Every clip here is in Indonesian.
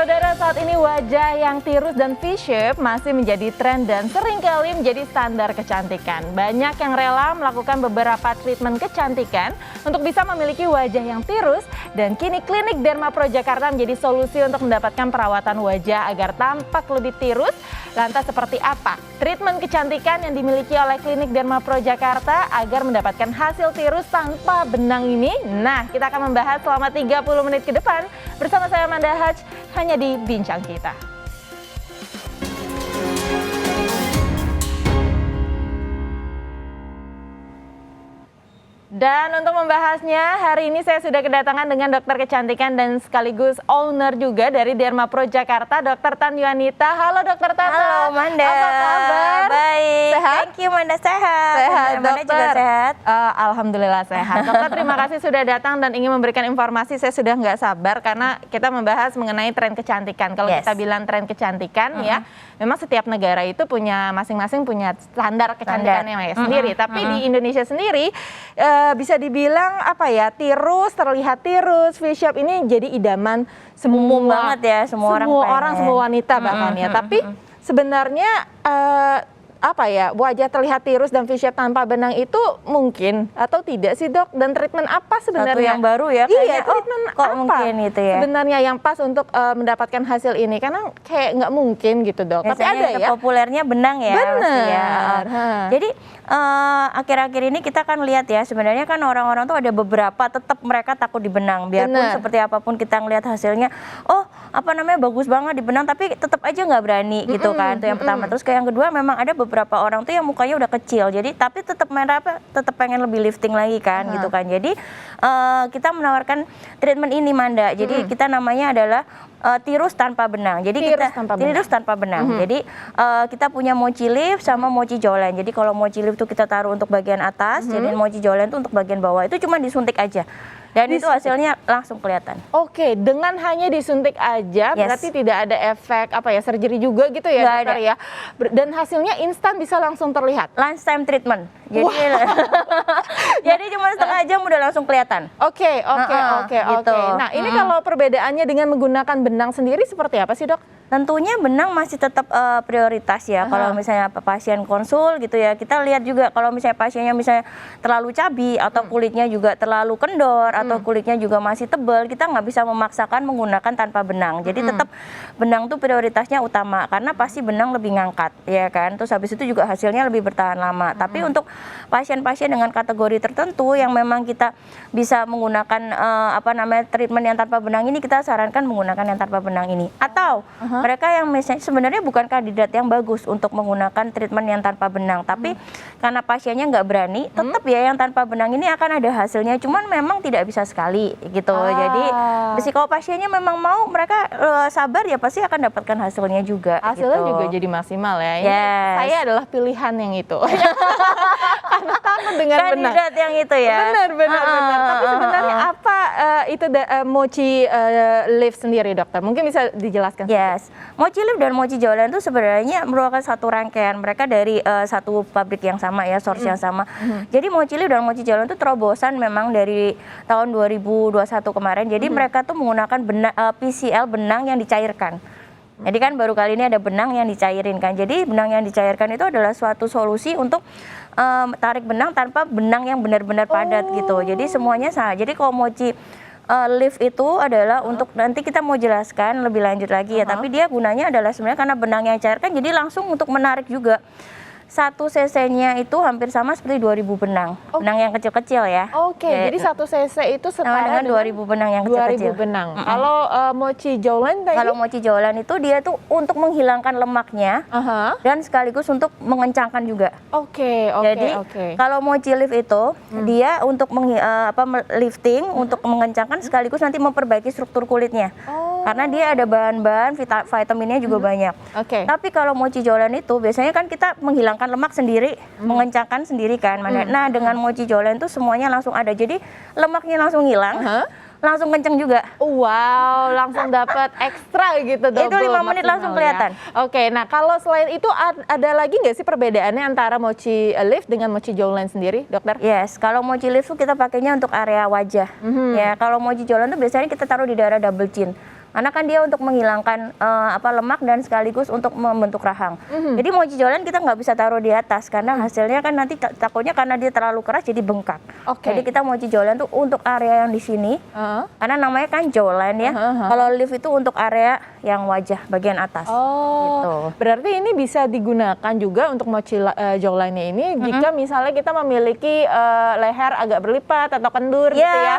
Saudara, saat ini wajah yang tirus dan V-shape masih menjadi tren dan seringkali menjadi standar kecantikan. Banyak yang rela melakukan beberapa treatment kecantikan untuk bisa memiliki wajah yang tirus, dan kini Klinik Derma Pro Jakarta menjadi solusi untuk mendapatkan perawatan wajah agar tampak lebih tirus. Lantas seperti apa treatment kecantikan yang dimiliki oleh Klinik Derma Pro Jakarta agar mendapatkan hasil tirus tanpa benang ini? Nah, kita akan membahas selama 30 menit ke depan bersama saya Amanda Haj, hanya di Bincang Kita. Dan untuk membahasnya, hari ini saya sudah kedatangan dengan dokter kecantikan dan sekaligus owner juga dari Derma Pro Jakarta, Dr. Tan Yuanita. Halo Dr. Tan. Halo Manda. Apa kabar? Baik. Sehat? Thank you Manda, sehat. Sehat, Manda dokter. juga sehat. Alhamdulillah sehat. Dokter, terima kasih sudah datang dan ingin memberikan informasi. Saya sudah nggak sabar karena kita membahas mengenai tren kecantikan. Kalau kita bilang tren kecantikan ya, memang setiap negara itu punya masing-masing punya standar kecantikannya sendiri. Tapi di Indonesia sendiri bisa dibilang apa ya, tirus, terlihat tirus, V-shape ini jadi idaman semua banget ya, semua orang, semua wanita bahkan ya. Tapi sebenarnya apa ya, wajah terlihat tirus dan V-shape tanpa benang itu mungkin atau tidak sih dok? Dan treatment apa sebenarnya? Satu yang baru ya Iya, kayaknya. treatment kok apa mungkin itu ya? sebenarnya yang pas untuk mendapatkan hasil ini? Karena kayak nggak mungkin gitu dok. Biasanya tapi ada ya. populernya benang ya. Benar. Ya. Jadi akhir-akhir ini kita kan lihat ya, sebenarnya kan orang-orang tuh ada beberapa tetap mereka takut di benang. Biarpun seperti apapun kita ngelihat hasilnya, oh apa namanya bagus banget di benang, tapi tetap aja nggak berani gitu kan. Itu yang pertama. Terus kayak yang kedua, memang ada beberapa orang tuh yang mukanya udah kecil, jadi tapi tetap pengen lebih lifting lagi kan gitu kan. Jadi kita menawarkan treatment ini Manda. Jadi kita namanya adalah tirus tanpa benang. Jadi tirus tanpa benang. Jadi kita punya mochi lift sama mochi jawline. Jadi kalau mochi lift itu kita taruh untuk bagian atas, jadi mochi jawline itu untuk bagian bawah. Itu cuma disuntik aja. Dan itu hasilnya langsung kelihatan. Oke, dengan hanya disuntik aja, berarti tidak ada efek apa ya, surgery juga gitu ya dokter ya. Dan hasilnya instan bisa langsung terlihat. Lunchtime treatment. Jadi jadi cuma setengah jam udah langsung kelihatan. Oke. Gitu. Nah, ini kalau perbedaannya dengan menggunakan benang sendiri seperti apa sih dok? Tentunya benang masih tetap prioritas ya. Kalau misalnya pasien konsul gitu ya, kita lihat juga kalau misalnya pasiennya misalnya terlalu cabi atau kulitnya juga terlalu kendor atau kulitnya juga masih tebal, kita nggak bisa memaksakan menggunakan tanpa benang. Jadi tetap benang tuh prioritasnya utama karena pasti benang lebih ngangkat ya kan. Terus habis itu juga hasilnya lebih bertahan lama. Tapi untuk pasien-pasien dengan kategori tertentu yang memang kita bisa menggunakan treatment yang tanpa benang ini, kita sarankan menggunakan yang tanpa benang ini. Atau mereka yang misalnya sebenarnya bukan kandidat yang bagus untuk menggunakan treatment yang tanpa benang, tapi karena pasiennya nggak berani, tetap ya yang tanpa benang ini akan ada hasilnya, cuman memang tidak bisa sekali gitu. Jadi kalau pasiennya memang mau, mereka sabar ya pasti akan dapatkan hasilnya juga. Hasilnya gitu. juga jadi maksimal ya. Saya adalah pilihan yang itu. Karena takut dengan benang. Kandidat yang itu ya. Benar. Tapi sebenarnya apa itu mochi lift sendiri dokter? Mungkin bisa dijelaskan? Mochi lift dan mochi jawline itu sebenarnya merupakan satu rangkaian, mereka dari satu pabrik yang sama ya, source yang sama. Jadi mochi lift dan mochi jawline itu terobosan memang dari tahun 2021 kemarin. Jadi mereka tuh menggunakan PCL, benang yang dicairkan. Jadi kan baru kali ini ada benang yang dicairin kan. Jadi benang yang dicairkan itu adalah suatu solusi untuk tarik benang tanpa benang yang benar-benar padat gitu. Jadi semuanya sama. Jadi kalau mochi lift itu adalah untuk, nanti kita mau jelaskan lebih lanjut lagi ya, tapi dia gunanya adalah sebenarnya karena benang yang cairkan, jadi langsung untuk menarik juga. 1 cc-nya itu hampir sama seperti 2000 benang. Benang yang kecil-kecil ya. Jadi 1 cc itu setara dengan 2000 benang yang kecil-kecil. 2000 benang. Kalau mochi jawline tadi? Kalau mochi jawline itu dia tuh untuk menghilangkan lemaknya dan sekaligus untuk mengencangkan juga. Jadi kalau mochi lift itu dia untuk lifting, untuk mengencangkan sekaligus nanti memperbaiki struktur kulitnya. Karena dia ada bahan-bahan vitaminnya juga banyak. Tapi kalau mochi jawline itu biasanya kan kita menghilangkan lemak sendiri, mengencangkan sendiri kan. Nah, dengan mochi jawline itu semuanya langsung ada. Jadi lemaknya langsung hilang. Langsung kenceng juga. Wow, langsung dapat ekstra gitu dong. Itu 5 menit langsung kelihatan. Nah kalau selain itu ada lagi nggak sih perbedaannya antara mochi lift dengan mochi jawline sendiri, dokter? Kalau mochi lift tuh kita pakainya untuk area wajah. Ya, kalau mochi jawline tuh biasanya kita taruh di daerah double chin. Karena kan dia untuk menghilangkan lemak dan sekaligus untuk membentuk rahang. Jadi mochi jolan kita nggak bisa taruh di atas karena hasilnya kan nanti takutnya karena dia terlalu keras jadi bengkak. Jadi kita mochi jolan tuh untuk area yang di sini, karena namanya kan jolan ya. Kalau lift itu untuk area yang wajah bagian atas. Gitu. Berarti ini bisa digunakan juga untuk mochi jolannya ini jika misalnya kita memiliki leher agak berlipat atau kendur gitu ya.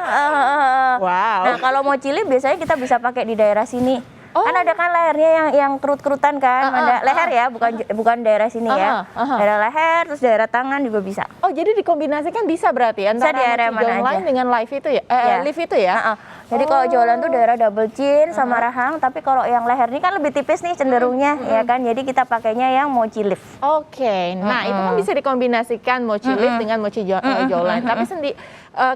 Wow. Nah kalau mochi lift biasanya kita bisa pakai di daerah sini. Kan ada kan lehernya yang kerut-kerutan kan, ada leher ya, bukan daerah sini ya. Daerah leher, terus daerah tangan juga bisa. Oh jadi dikombinasikan bisa berarti antara di area mochi jolan dengan lift itu ya? Lift itu ya? Jadi kalau jolan tuh daerah double chin sama rahang, tapi kalau yang leher ini kan lebih tipis nih cenderungnya, ya kan. Jadi kita pakainya yang mochi lift. Nah itu kan bisa dikombinasikan mochi lift dengan mochi jolan. Tapi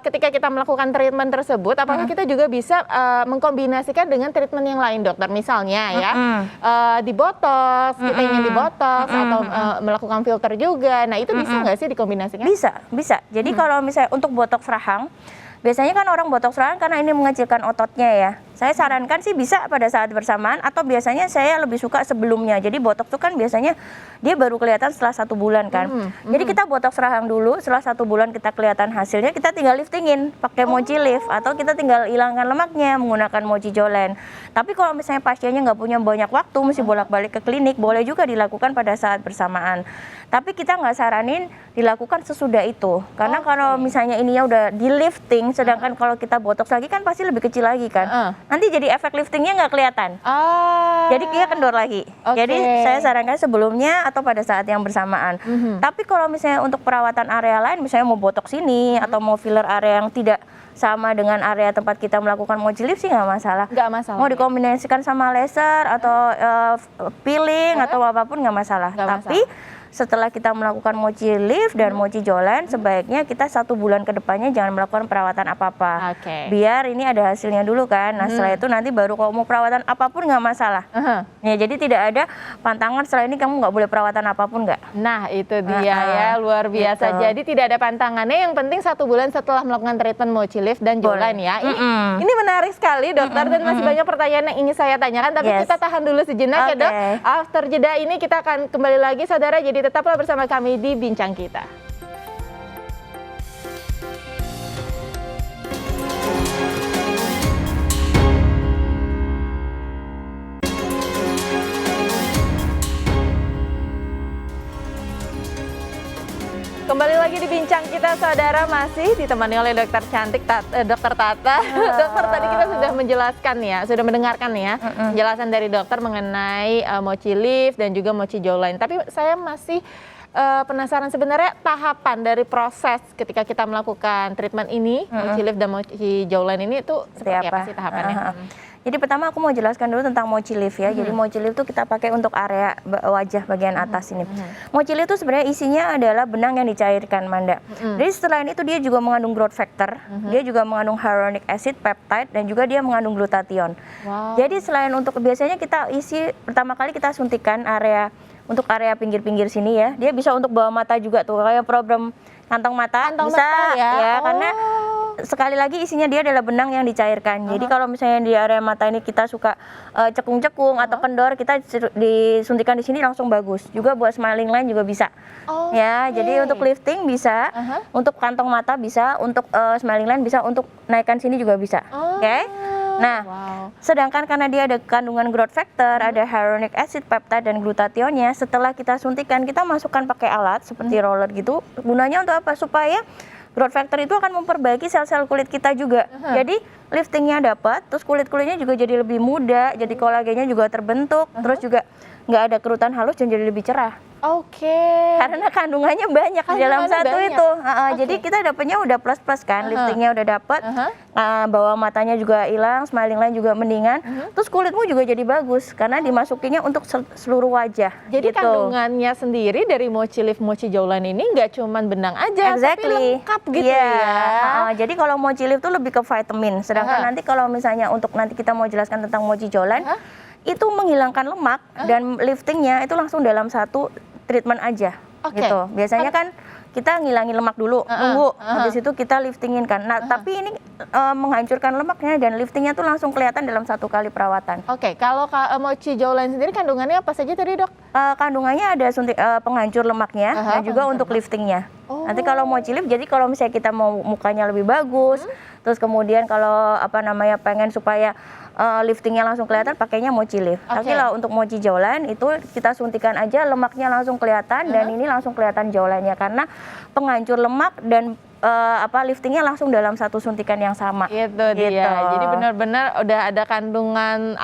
ketika kita melakukan treatment tersebut, apakah kita juga bisa mengkombinasikan dengan treatment yang lain, dokter? Misalnya ya, di botox, kita ingin di botox atau melakukan filter juga. Nah itu bisa nggak sih dikombinasikan? Bisa. Jadi kalau misalnya untuk botox rahang, biasanya kan orang botox rahang karena ini mengecilkan ototnya ya. Saya sarankan sih bisa pada saat bersamaan atau biasanya saya lebih suka sebelumnya. Jadi botox itu kan biasanya dia baru kelihatan setelah 1 bulan kan. Jadi kita botox rahang dulu, setelah 1 bulan kita kelihatan hasilnya, kita tinggal liftingin pakai mochi lift atau kita tinggal hilangkan lemaknya menggunakan mochi jolan. Tapi kalau misalnya pasiennya nggak punya banyak waktu, mesti bolak-balik ke klinik, boleh juga dilakukan pada saat bersamaan. Tapi kita nggak saranin dilakukan sesudah itu. Karena kalau misalnya ininya udah di lifting, sedangkan kalau kita botox lagi kan pasti lebih kecil lagi kan. Nanti jadi efek liftingnya nggak kelihatan. Jadi dia kendor lagi. Jadi saya sarankan sebelumnya atau pada saat yang bersamaan. Tapi kalau misalnya untuk perawatan area lain, misalnya mau botox ini atau mau filler area yang tidak sama dengan area tempat kita melakukan mochi lift sih nggak masalah. Mau dikombinasikan sama laser atau peeling atau apapun nggak masalah. Tapi setelah kita melakukan mochi lift dan mochi jolan, sebaiknya kita 1 bulan ke depannya jangan melakukan perawatan apa-apa. Biar ini ada hasilnya dulu kan. Nah setelah itu nanti baru kalau mau perawatan apapun nggak masalah. Ya jadi tidak ada pantangan setelah ini kamu nggak boleh perawatan apapun nggak. Nah itu dia ya, luar biasa. Jadi tidak ada pantangannya, yang penting 1 bulan setelah melakukan treatment mochi lift dan jolan ya. Ini menarik sekali dokter, dan masih banyak pertanyaan yang ingin saya tanyakan. Tapi kita tahan dulu sejenak ya dok. After jeda ini kita akan kembali lagi saudara, jadi tetaplah bersama kami di Bincang Kita. Kembali lagi di Bincang Kita saudara, masih ditemani oleh dokter cantik dokter Tata. Dokter tadi kita sudah menjelaskan ya, sudah mendengarkan ya penjelasan dari dokter mengenai mochi lift dan juga mochi jolan. Tapi saya masih penasaran sebenarnya tahapan dari proses ketika kita melakukan treatment ini, mochi lift dan mochi jolan ini itu seperti apa sih tahapannya? Jadi pertama aku mau jelaskan dulu tentang mochi lift ya. Jadi mochi lift itu kita pakai untuk area wajah bagian atas ini. Mochi lift itu sebenarnya isinya adalah benang yang dicairkan, Manda. Jadi selain itu dia juga mengandung growth factor, dia juga mengandung hyaluronic acid, peptide, dan juga dia mengandung glutathione. Jadi selain untuk biasanya kita isi pertama kali kita suntikan area untuk area pinggir-pinggir sini ya. Dia bisa untuk bawah mata juga tuh, kayak problem kantong mata bisa ya karena sekali lagi isinya dia adalah benang yang dicairkan. Jadi kalau misalnya di area mata ini kita suka cekung-cekung atau kendor, kita disuntikan di sini langsung bagus. Juga buat smiling line juga bisa. Ya, jadi untuk lifting bisa, untuk kantong mata bisa, untuk smiling line bisa, untuk naikkan sini juga bisa. Oke. Nah, sedangkan karena dia ada kandungan growth factor, ada hyaluronic acid, peptide, dan glutathione-nya, setelah kita suntikan, kita masukkan pakai alat seperti roller gitu. Gunanya untuk apa? Supaya growth factor itu akan memperbaiki sel-sel kulit kita juga. Jadi liftingnya dapat, terus kulit-kulitnya juga jadi lebih muda, jadi kolagennya juga terbentuk, terus juga nggak ada kerutan halus dan jadi lebih cerah. Karena kandungannya banyak di dalam satu itu. Jadi kita dapatnya udah plus-plus kan, liftingnya udah dapat, bawah matanya juga hilang, smiling line juga mendingan, terus kulitmu juga jadi bagus karena dimasukinya untuk seluruh wajah. Jadi gitu. Kandungannya sendiri dari mochi lift, mochi jolan ini nggak cuma benang aja, tapi lengkap gitu ya. Jadi kalau mochi lift itu lebih ke vitamin, sedangkan nanti kalau misalnya untuk nanti kita mau jelaskan tentang mochi jolan, itu menghilangkan lemak dan liftingnya itu langsung dalam satu treatment aja gitu. Biasanya kan kita ngilangin lemak dulu, tunggu, habis itu kita liftingin kan. Nah, tapi ini menghancurkan lemaknya dan liftingnya tuh langsung kelihatan dalam 1 kali perawatan. Oke, kalau mochi jawline sendiri kandungannya apa saja tadi, Dok? Kandungannya ada suntik penghancur lemaknya dan juga untuk liftingnya. Nanti kalau mochi lift, jadi kalau misalnya kita mau mukanya lebih bagus, terus kemudian kalau pengen supaya liftingnya langsung kelihatan, pakainya mochi lift. Tapi kalau untuk mochi jawline itu kita suntikan aja, lemaknya langsung kelihatan dan ini langsung kelihatan jawline-nya karena penghancur lemak dan liftingnya langsung dalam 1 suntikan yang sama. Gitu dia. Jadi benar-benar udah ada kandungan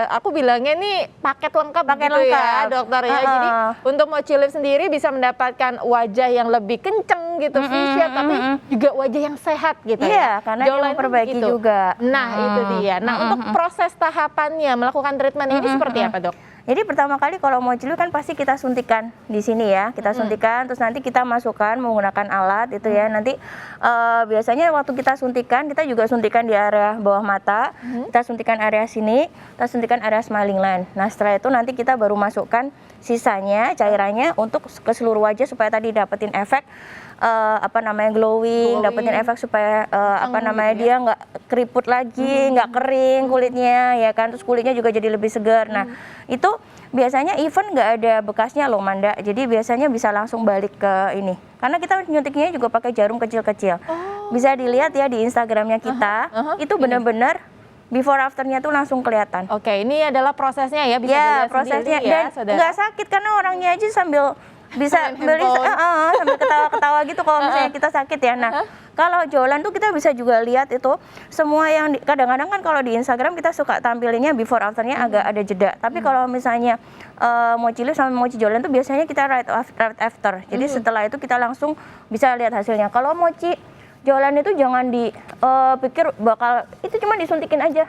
aku bilangnya nih paket lengkap ya, dokter ya. Jadi untuk mochi lift sendiri bisa mendapatkan wajah yang lebih kenceng gitu, V-shape, tapi juga wajah yang sehat gitu ya. Iya, karena dia memperbaiki juga. Nah, itu dia. Nah, untuk proses tahapannya melakukan treatment ini seperti apa, Dok? Jadi pertama kali kalau mochi lift kan pasti kita suntikan di sini ya, kita suntikan, terus nanti kita masukkan menggunakan alat itu ya. Nanti biasanya waktu kita suntikan, kita juga suntikan di area bawah mata, kita suntikan area sini, kita suntikan area smiling line. Nah, setelah itu nanti kita baru masukkan sisanya cairannya untuk ke seluruh wajah supaya tadi dapetin efek glowing, dapetin efek supaya dia nggak keriput lagi, nggak kering kulitnya ya kan, terus kulitnya juga jadi lebih segar. Nah, itu biasanya even nggak ada bekasnya loh, Manda. Jadi biasanya bisa langsung balik ke ini. Karena kita nyuntiknya juga pakai jarum kecil-kecil. Bisa dilihat ya di Instagramnya kita, itu benar-benar before afternya tuh langsung kelihatan. Oke, ini adalah prosesnya ya, bisa dilihat prosesnya sendiri ya, dan nggak sakit karena orangnya aja sambil sambil ketawa-ketawa gitu kalau misalnya kita sakit ya. Nah, kalau jawline tuh kita bisa juga lihat itu semua yang kadang-kadang kan kalau di Instagram kita suka tampilinnya before afternya agak ada jeda. Tapi kalau misalnya mochi lift sama mochi jawline tuh biasanya kita right after. Jadi setelah itu kita langsung bisa lihat hasilnya. Kalau mochi jawline itu jangan dipikir bakal itu cuma disuntikin aja,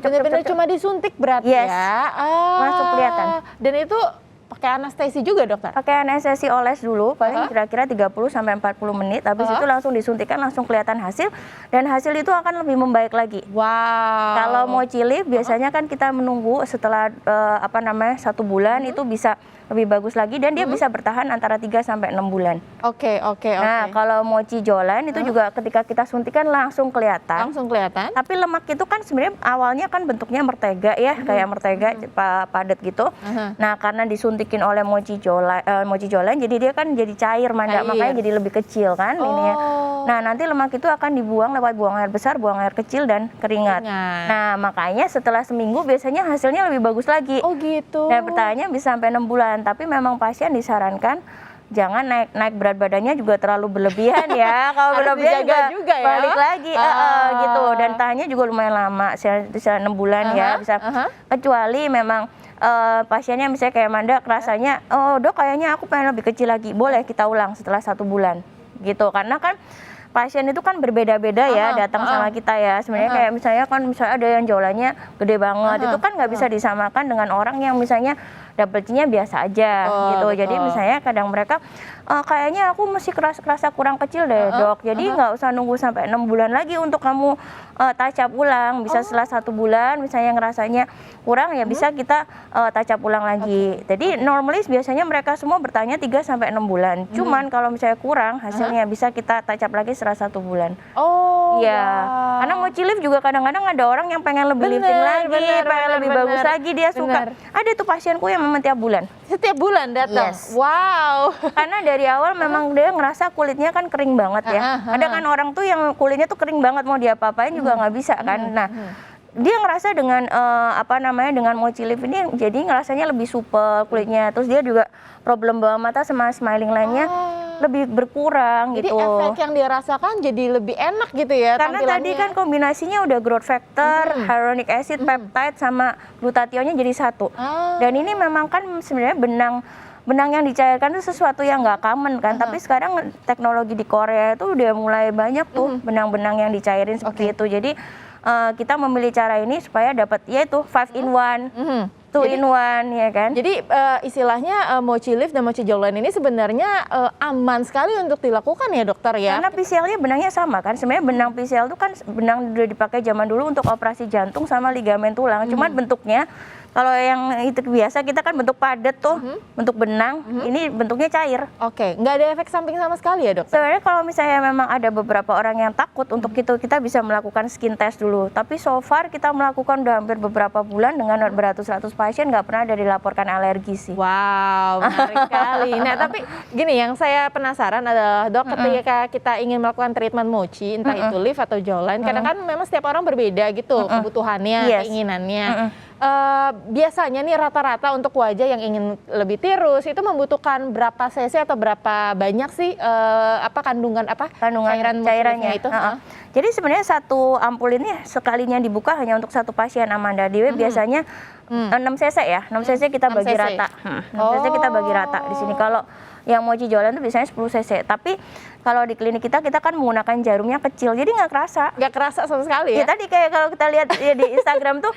benar-benar cuma disuntik berarti ya. Langsung kelihatan. Dan itu pakai anestesi juga, dokter? Pakai anestesi oles dulu, paling kira-kira 30 sampai 40 menit. Habis itu langsung disuntikan, langsung kelihatan hasil dan hasil itu akan lebih membaik lagi. Wow. Kalau mochi lift biasanya kan kita menunggu setelah 1 bulan itu bisa lebih bagus lagi dan dia bisa bertahan antara 3 sampai 6 bulan. Oke. Nah, kalau mochi jawline itu juga ketika kita suntikan langsung kelihatan. Langsung kelihatan. Tapi lemak itu kan sebenarnya awalnya kan bentuknya mertega ya, kayak mertega padat gitu. Nah, karena disuntikin oleh mochi jawline jadi dia kan jadi cair, Manda, makanya jadi lebih kecil kan ininya. Nah, nanti lemak itu akan dibuang lewat buang air besar, buang air kecil dan keringat. Nah, makanya setelah seminggu biasanya hasilnya lebih bagus lagi. Oh gitu. Dan bertahannya bisa sampai 6 bulan. Tapi memang pasien disarankan jangan naik berat badannya juga terlalu berlebihan ya. Kalau berlebihan juga ya. Balik lagi gitu. Dan tahannya juga lumayan lama, bisa 6 bulan ya. Bisa kecuali memang pasiennya misalnya kayak Manda rasanya, oh dok kayaknya aku pengen lebih kecil lagi, boleh kita ulang setelah 1 bulan gitu. Karena kan pasien itu kan berbeda-beda ya datang sama kita ya. Sebenarnya kayak misalnya ada yang jawline-nya gede banget, itu kan nggak bisa disamakan dengan orang yang misalnya double chin-nya biasa aja gitu. Jadi misalnya kadang mereka kayaknya aku masih kerasa kurang kecil deh dok. Jadi nggak usah nunggu sampai 6 bulan lagi untuk kamu touch up ulang. Bisa setelah 1 bulan misalnya ngerasanya kurang ya bisa kita touch up ulang lagi. Jadi normalis biasanya mereka semua bertanya 3 sampai 6 bulan. Cuman kalau misalnya kurang hasilnya bisa kita touch up lagi setelah 1 bulan. Iya. Karena mochi lift juga kadang-kadang ada orang yang pengen lebih lifting lagi, pengen lebih bagus lagi, dia suka. Ada tuh pasienku yang memang tiap bulan. Setiap bulan datang? Yes. Wow. Karena dari awal memang dia ngerasa kulitnya kan kering banget ya. Ada kan orang tuh yang kulitnya tuh kering banget, mau diapa-apain juga nggak bisa kan. Nah, dia ngerasa dengan dengan mochi lift ini jadi ngerasanya lebih supel kulitnya. Terus dia juga problem bawah mata sama smiling line-nya lebih berkurang jadi gitu. Jadi efek yang dirasakan jadi lebih enak gitu ya. Karena tadi kan kombinasinya udah growth factor, hyaluronic acid, peptide sama glutathione jadi satu. Dan ini memang kan sebenarnya benang yang dicairkan itu sesuatu yang nggak common kan. Tapi sekarang teknologi di Korea itu udah mulai banyak tuh benang-benang yang dicairin seperti itu. Jadi kita memilih cara ini supaya dapat yaitu 5 in 1. Two in one ya kan. Jadi istilahnya Mochi Lift dan Mochi Jawline ini sebenarnya aman sekali untuk dilakukan ya dokter ya? Karena PCL-nya benangnya sama kan. Sebenarnya benang PCL itu kan benang udah dipakai zaman dulu untuk operasi jantung sama ligamen tulang. Cuman bentuknya kalau yang itu biasa kita kan bentuk padat tuh, bentuk benang. Ini bentuknya cair. Oke, nggak ada efek samping sama sekali ya dokter? Sebenarnya kalau misalnya memang ada beberapa orang yang takut untuk itu, kita bisa melakukan skin test dulu. Tapi so far kita melakukan udah hampir beberapa bulan dengan beratus-ratus pasien, nggak pernah ada dilaporkan alergi sih. Wow, menarik sekali. Nah, tapi gini, yang saya penasaran adalah dok, ketika kita ingin melakukan treatment mochi, entah itu lift atau jawline, kadang kan memang setiap orang berbeda gitu kebutuhannya, keinginannya. Biasanya nih rata-rata untuk wajah yang ingin lebih tirus itu membutuhkan berapa cc atau berapa banyak sih kandungan cairannya itu? Jadi sebenarnya satu ampul ini sekalinya dibuka hanya untuk satu pasien, Amanda. Dia biasanya 6 cc ya, 6 cc kita bagi rata. 6 cc kita bagi rata di sini. Kalau yang mochi jawline itu biasanya 10 cc. Tapi kalau di klinik kita kan menggunakan jarumnya kecil, jadi nggak kerasa. Nggak kerasa sama sekali ya? Ya tadi kayak kalau kita lihat ya, di Instagram tuh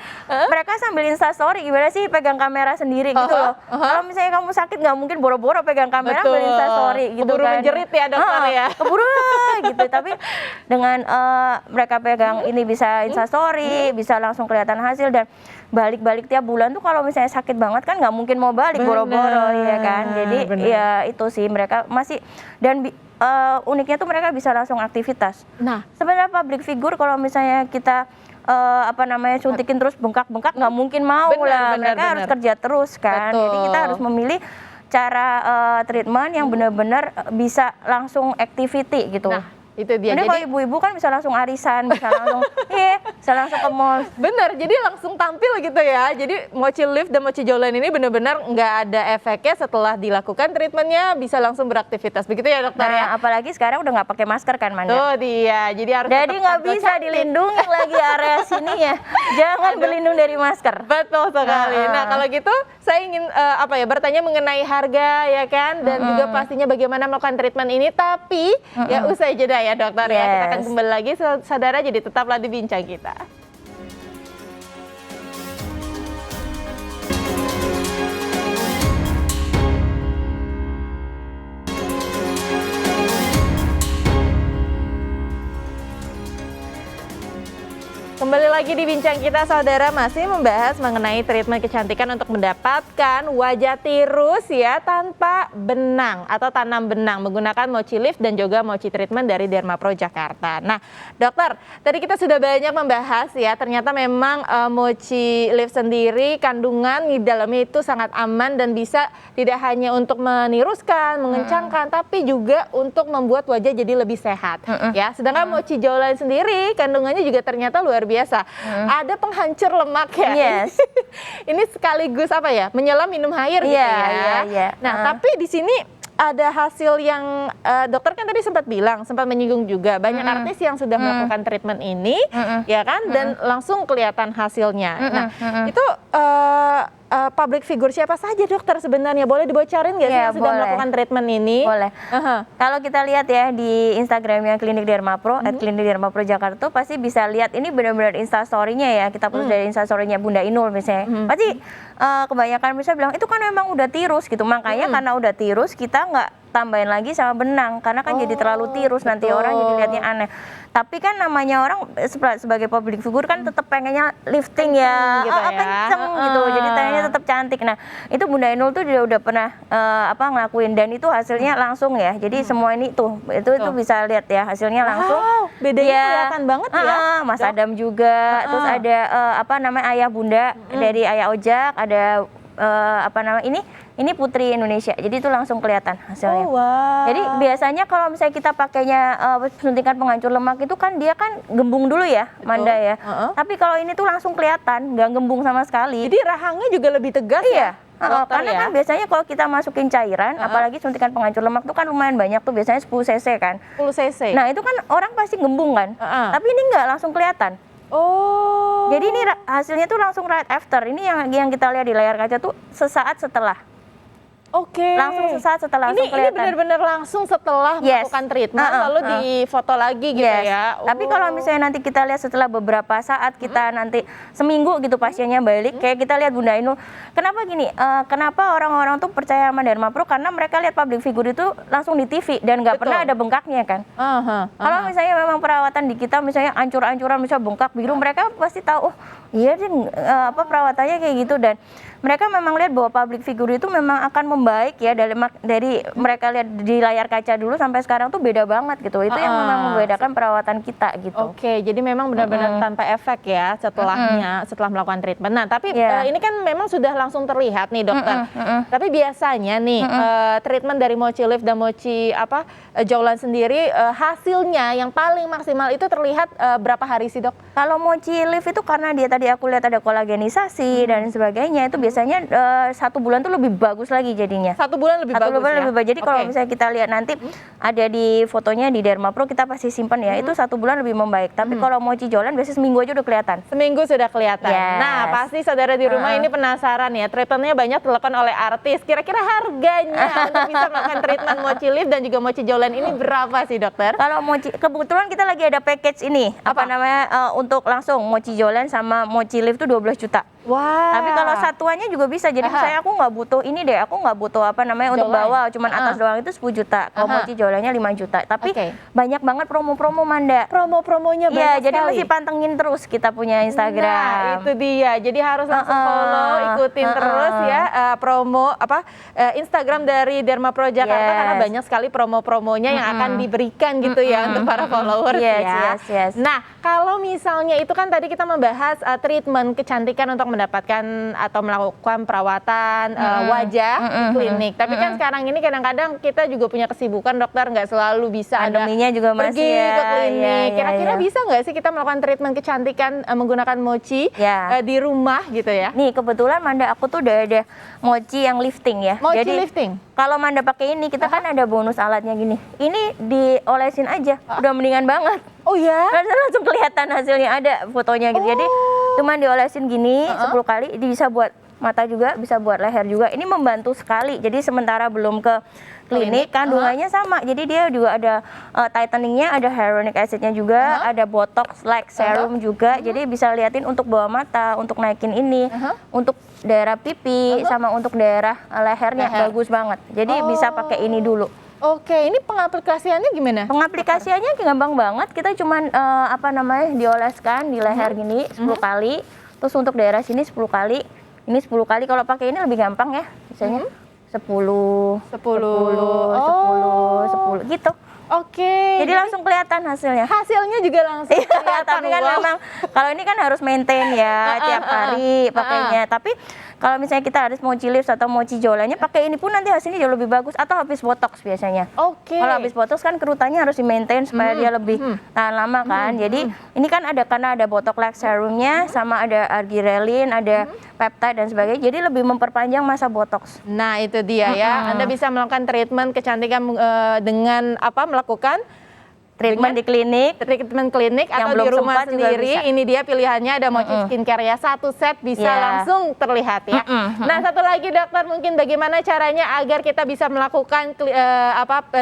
mereka sambil instastory gimana sih pegang kamera sendiri gitu loh. Kalau misalnya kamu sakit nggak mungkin boro-boro pegang kamera sambil instastory gitu keburu kan. menjerit ya dokter ya? Keburu gitu. Tapi dengan mereka pegang ini bisa instastory, bisa langsung kelihatan hasil dan balik-balik tiap bulan tuh kalau misalnya sakit banget kan nggak mungkin mau balik boro-boro ya kan. Jadi ya itu sih mereka masih dan uniknya tuh mereka bisa langsung aktivitas. Nah, sebenarnya public figure kalau misalnya kita suntikin terus bengkak-bengkak nggak mungkin mau lah. Mereka harus kerja terus kan. Betul. Jadi kita harus memilih cara treatment yang benar-benar bisa langsung activity gitu. Nah, itu dia. Jadi kalau ibu-ibu kan bisa langsung arisan, bisa langsung bisa langsung ke mall. Bener, jadi langsung tampil gitu ya. Jadi mochi lift dan mochi jawline ini benar-benar nggak ada efeknya setelah dilakukan treatmentnya, bisa langsung beraktivitas. Begitu ya dokter ya? Apalagi sekarang udah nggak pakai masker kan, Manda? Tuh dia, jadi harus jadi nggak bisa dilindungi lagi area sini ya. Jangan berlindung dari masker. Betul sekali. Nah kalau gitu saya ingin bertanya mengenai harga ya kan, dan juga pastinya bagaimana melakukan treatment ini. Tapi ya usai jeda ya dokter ya. Kita akan kembali lagi saudara, jadi tetaplah di bincang kita. Kembali lagi di bincang kita saudara, masih membahas mengenai treatment kecantikan untuk mendapatkan wajah tirus ya tanpa benang atau tanam benang menggunakan mochi lift dan juga mochi treatment dari Dermapro Jakarta. Nah dokter, tadi kita sudah banyak membahas ya, ternyata memang mochi lift sendiri kandungan di dalamnya itu sangat aman dan bisa tidak hanya untuk meniruskan, mengencangkan, tapi juga untuk membuat wajah jadi lebih sehat ya. Sedangkan mochi jawline sendiri kandungannya juga ternyata luar biasa. Ada penghancur lemak ya. Yes. Ini sekaligus menyelam minum air gitu ya. Nah, tapi di sini ada hasil yang dokter kan tadi sempat menyinggung juga banyak artis yang sudah melakukan treatment ini ya kan, dan langsung kelihatan hasilnya. Nah, itu public figure siapa saja dokter sebenarnya? Boleh dibocorin nggak sih yang sudah melakukan treatment ini? Boleh. Kalau kita lihat ya di Instagramnya Klinik Dermapro, @Klinik Dermapro Jakarta tuh pasti bisa lihat ini benar-benar instastory-nya ya. Kita post dari instastory-nya Bunda Inul misalnya. Pasti kebanyakan bisa bilang itu kan memang udah tirus gitu. Makanya karena udah tirus kita nggak tambahin lagi sama benang karena kan jadi terlalu tirus, nanti orang jadi lihatnya aneh. Tapi kan namanya orang sebagai public figure kan tetap pengennya lifting ya, kenceng gitu. Jadi pengennya tetap cantik. Nah, itu Bunda Inul tuh dia udah pernah ngelakuin dan itu hasilnya langsung ya. Jadi semua ini itu bisa lihat ya hasilnya langsung. Bedanya kelihatan banget ya. Mas Adam juga, terus ada ayah Bunda dari Ayah Ojak, ada ini Putri Indonesia, jadi itu langsung kelihatan hasilnya. Jadi biasanya kalau misalnya kita pakainya suntikan penghancur lemak itu kan dia kan gembung dulu ya, Manda ya. Tapi kalau ini tuh langsung kelihatan, nggak gembung sama sekali. Jadi rahangnya juga lebih tegas ya? Karena kan biasanya kalau kita masukin cairan, apalagi suntikan penghancur lemak tuh kan lumayan banyak tuh, biasanya 10 cc kan. 10 cc. Nah itu kan orang pasti gembung kan, tapi ini nggak langsung kelihatan. Jadi ini hasilnya tuh langsung right after. Ini yang kita lihat di layar kaca tuh sesaat setelah. Oke. Langsung sesaat setelah langsung Ini kelihatan. benar-benar langsung setelah Yes. melakukan treatment, lalu difoto lagi gitu Yes. ya. Tapi kalau misalnya nanti kita lihat setelah beberapa saat kita nanti seminggu gitu pasiennya balik, kayak kita lihat Bunda Ainul, kenapa gini? Kenapa orang-orang tuh percaya sama Dermapro? Karena mereka lihat public figure itu langsung di TV dan nggak Betul. pernah ada bengkaknya kan. Kalau Aha. misalnya memang perawatan di kita misalnya ancur-ancuran misalnya bengkak biru, mereka pasti tahu, oh iya deh apa perawatannya kayak gitu, dan mereka memang lihat bahwa public figure itu memang akan membaik ya dari mereka lihat di layar kaca dulu sampai sekarang tuh beda banget gitu. Itu yang memang membedakan perawatan kita gitu. Oke, jadi memang benar-benar tanpa efek ya setelah melakukan treatment. Nah, tapi Iya. ini kan memang sudah langsung terlihat nih dokter. Tapi biasanya nih treatment dari Mochi Lift dan Mochi Jowlan sendiri hasilnya yang paling maksimal itu terlihat berapa hari sih dok? Kalau Mochi Lift itu karena dia tadi aku lihat ada kolagenisasi dan sebagainya, itu biasanya 1 bulan tuh lebih bagus lagi jadinya. 1 bulan lebih bagus ya? lebih bagus. Jadi kalau Oke. misalnya kita lihat nanti ada di fotonya di Dermapro, kita pasti simpan ya, itu 1 bulan lebih membaik. Tapi kalau Mochi Jowlan biasanya seminggu aja udah kelihatan. Seminggu sudah kelihatan. Yes. Nah, pasti saudara di rumah ini penasaran ya, treatmentnya banyak dilakukan oleh artis. Kira-kira harganya untuk bisa melakukan treatment Mochi Lift dan juga Mochi Jowlan ini berapa sih dokter? Kalau Mochi, kebetulan kita lagi ada package ini, Apa? untuk langsung Mochi Jowlan sama Mochi Lift tuh 12 juta. Wah. Tapi kalau satuannya juga bisa. Jadi misalnya aku nggak butuh ini deh, aku nggak butuh untuk Jowlan. bawa, cuman atas doang itu 10 juta. Kalau Mochi Jowlannya 5 juta. Tapi banyak banget promo-promo Manda. Promo-promonya Iya, banyak jadi sekali. mesti pantengin terus kita punya Instagram. Nah, itu dia. Jadi harus langsung follow, ikutin terus ya promo Instagram dari Dermapro Jakarta Yes. karena banyak sekali promo-promonya yang akan diberikan gitu ya untuk para followers ya. Yes. Nah, kalau misalnya itu kan tadi kita membahas treatment kecantikan untuk mendapatkan atau melakukan perawatan wajah di klinik. Tapi kan sekarang ini kadang-kadang kita juga punya kesibukan dokter, nggak selalu bisa Pandeminya juga pergi masih ya. ke klinik. Iya, Kira-kira iya. bisa nggak sih kita melakukan treatment kecantikan menggunakan Mochi Ya. di rumah gitu ya? Nih kebetulan Manda aku tuh udah ada Mochi yang lifting ya. Mochi Jadi lifting? kalau Manda pakai ini, kita kan ada bonus alatnya gini. Ini diolesin aja, udah mendingan banget. Oh ya? Langsung kelihatan hasilnya, ada fotonya gitu. Jadi cuman diolesin gini 10 kali, bisa buat mata juga, bisa buat leher juga. Ini membantu sekali. Jadi sementara belum ke klinik, kandungannya sama. Jadi dia juga ada tightening-nya, ada hyaluronic acid-nya juga, ada botox like serum juga. Jadi bisa liatin untuk bawah mata, untuk naikin ini, untuk daerah pipi, sama untuk daerah lehernya bagus banget. Jadi bisa pakai ini dulu. Oke, ini pengaplikasiannya gimana? Pengaplikasiannya gampang banget. Kita cuman dioleskan di leher gini 10 kali. Terus untuk daerah sini 10 kali. Ini 10 kali. Kalau pakai ini lebih gampang ya. Misalnya 10 gitu. Oke. Jadi langsung kelihatan hasilnya. hasilnya juga langsung kelihatan. Tapi kan wow. memang kalau ini kan harus maintain ya tiap hari pakainya. Tapi kalau misalnya kita harus Mochi Lift atau Mochi Jowlannya, pakai ini pun nanti hasilnya jauh lebih bagus. Atau habis botox biasanya. Oke. Kalau habis botox kan kerutannya harus di-maintain supaya dia lebih tahan lama kan. Jadi ini kan karena ada botox like serumnya, sama ada argirelin, ada peptide dan sebagainya. Jadi lebih memperpanjang masa botox. Nah, itu dia ya. Anda bisa melakukan treatment kecantikan dengan melakukan Treatment di klinik. treatment klinik Yang atau belum di rumah sempat juga sendiri. bisa. Ini dia pilihannya, ada Mochi Skincare ya, 1 set bisa Yeah. langsung terlihat ya. Nah, satu lagi dokter, mungkin bagaimana caranya agar kita bisa melakukan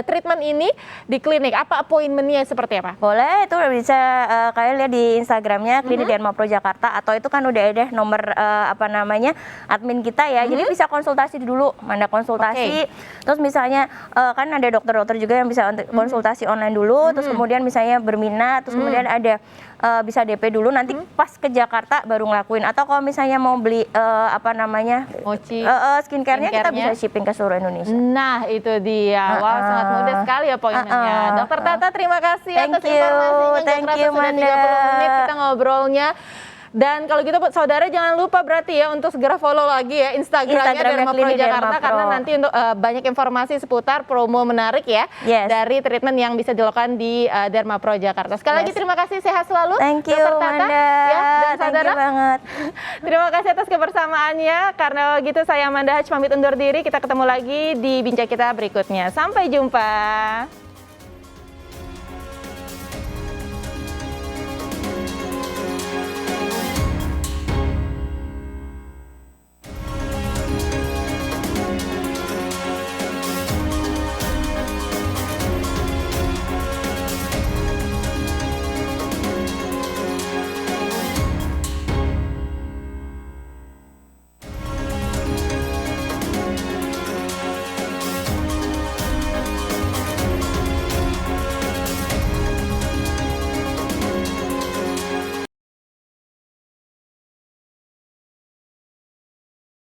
treatment ini di klinik? Apa appointment-nya seperti apa? Boleh, itu bisa kalian lihat di Instagramnya Klinik Dermapro Jakarta, atau itu kan udah ada nomor admin kita ya. Jadi bisa konsultasi dulu, Manda konsultasi. Terus misalnya kan ada dokter-dokter juga yang bisa konsultasi online dulu. Terus kemudian misalnya berminat, terus kemudian ada bisa DP dulu. Nanti pas ke Jakarta baru ngelakuin. Atau kalau misalnya mau beli Mochi skincare-nya, kita skincare-nya. bisa shipping ke seluruh Indonesia. Nah, itu dia. Wow, sangat mudah sekali appointment-nya. Dokter Tata, terima kasih atas Thank you. informasinya. Thank Nggak you, kerasa sudah Manda. 30 menit kita ngobrolnya. Dan kalau gitu saudara jangan lupa berarti ya untuk segera follow lagi ya Instagramnya Dermapro Klinik Jakarta, Dermapro. karena nanti untuk banyak informasi seputar promo menarik ya Yes. dari treatment yang bisa dilakukan di Dermapro Jakarta. Sekali lagi terima kasih, sehat selalu Thank you, Dokter Tata Manda. ya, dan Thank saudara. you banget. Terima kasih atas kebersamaannya. Karena gitu saya Amanda Haj pamit undur diri. Kita ketemu lagi di bincang kita berikutnya. Sampai jumpa.